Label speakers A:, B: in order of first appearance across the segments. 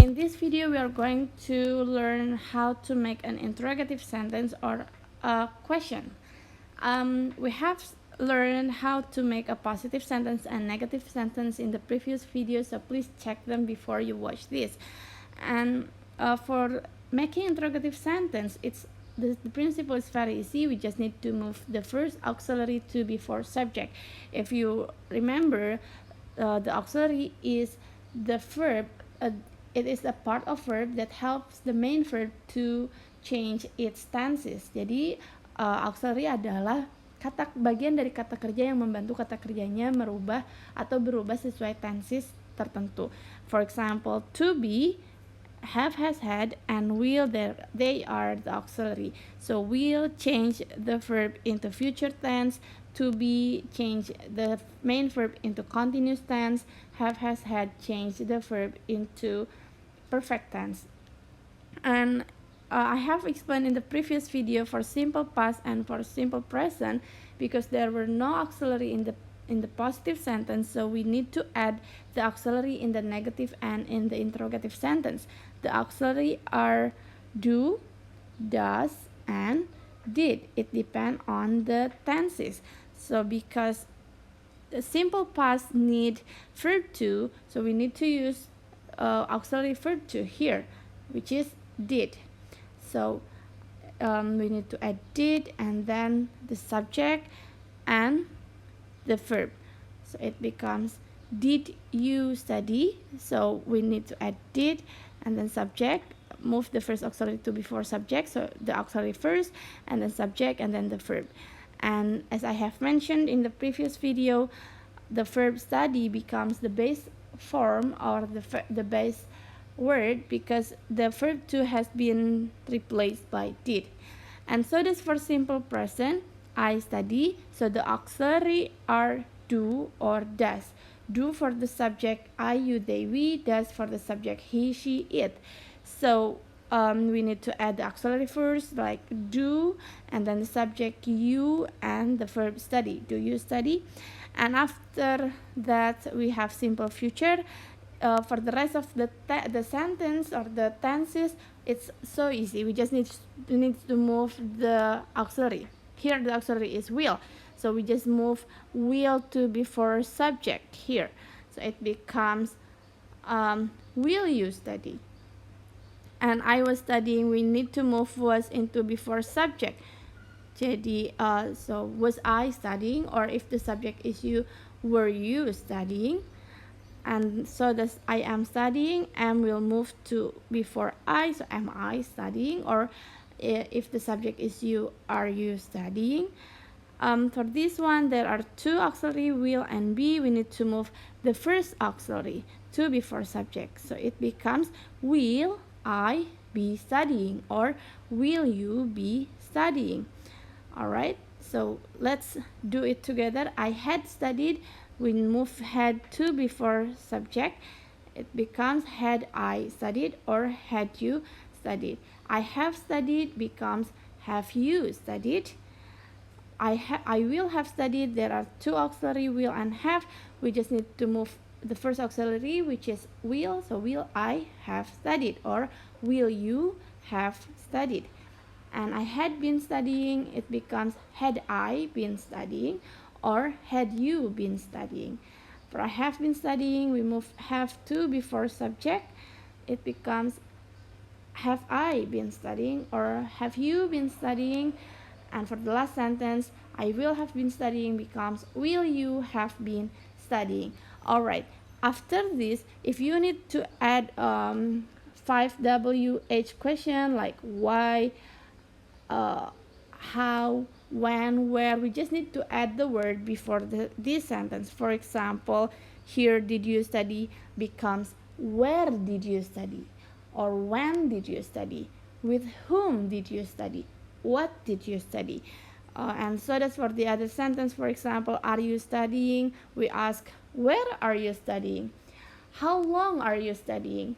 A: In this video, we are going to learn how to make an interrogative sentence or a question. We have learned how to make a positive sentence and negative sentence in the previous video, so please check them before you watch this. And for making interrogative sentence, the principle is very easy. We just need to move the first auxiliary to before subject. If you remember, the auxiliary is the verb. It is a part of verb that helps the main verb to change its tenses. Jadi auxiliary adalah bagian dari kata kerja yang membantu kata kerjanya merubah atau berubah sesuai tenses tertentu. For example, to be, have, has, had, and will, they are the auxiliary. So will change the verb into future tense, to be change the main verb into continuous tense, have, has, had change the verb into perfect tense. And I have explained in the previous video for simple past and for simple present, because there were no auxiliary in the positive sentence, so we need to add the auxiliary in the negative and in the interrogative sentence. The auxiliary are do, does, and did. It depends on the tenses. So because the simple past need verb to, so we need to use auxiliary verb to here, which is did. So we need to add did and then the subject and the verb. So it becomes did you study? So we need to add did and then subject, move the first auxiliary to before subject, so the auxiliary first and then subject and then the verb. And as I have mentioned in the previous video, the verb study becomes the base form or the base word because the verb to has been replaced by did. And so that's for simple present. I study, so the auxiliary are do or does. Do for the subject I, you, they, we, does for the subject he, she, it. So we need to add the auxiliary first, like do, and then the subject you, and the verb study. Do you study? And after that, we have simple future. For the rest of the sentence or the tenses, it's so easy. We just need to move the auxiliary. Here the auxiliary is will, so we just move will to before subject here. So it becomes will you study? And I was studying, we need to move was into before subject. Jadi so was I studying, or if the subject is you, were you studying? And so this I am studying, am will move to before I, so am I studying? Or if the subject is you, are you studying? For this one, there are two auxiliary, will and be. We need to move the first auxiliary to before subject, so it becomes will I be studying, or will you be studying? Alright, so let's do it together. I had studied. We move had to before subject. It becomes had I studied, or had you studied. I have studied becomes have you studied. I will have studied. There are two auxiliary, will and have. We just need to move the first auxiliary, which is will. So will I have studied, or will you have studied? And I had been studying, it becomes had I been studying, or had you been studying. For I have been studying, we move have to before subject. It becomes have I been studying, or have you been studying? And for the last sentence, I will have been studying becomes will you have been studying. Alright, after this, if you need to add 5WH question like why, how, when, where, we just need to add the word before this sentence. For example, here did you study becomes where did you study, or when did you study, with whom did you study, what did you study. And so that's for the other sentence. For example, are you studying? We ask where are you studying, how long are you studying,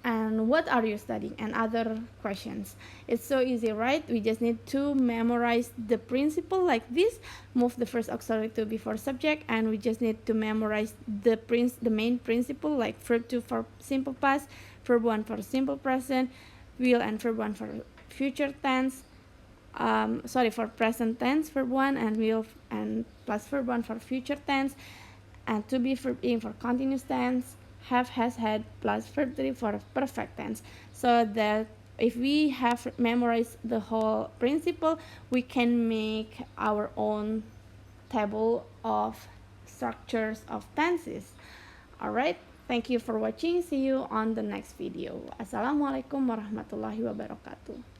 A: and what are you studying, and other questions. It's so easy, right? We just need to memorize the principle like this. Move the first auxiliary to before subject, and we just need to memorize the main principle, like verb 2 for simple past, verb 1 for simple present, will and verb 1 for future tense, for present tense verb 1, and will and plus verb 1 for future tense, and to be verb in for continuous tense, have, has, had plus verb 3 for perfect tense. So that if we have memorized the whole principle, we can make our own table of structures of tenses. Alright, thank you for watching. See you on the next video. Assalamualaikum warahmatullahi wabarakatuh.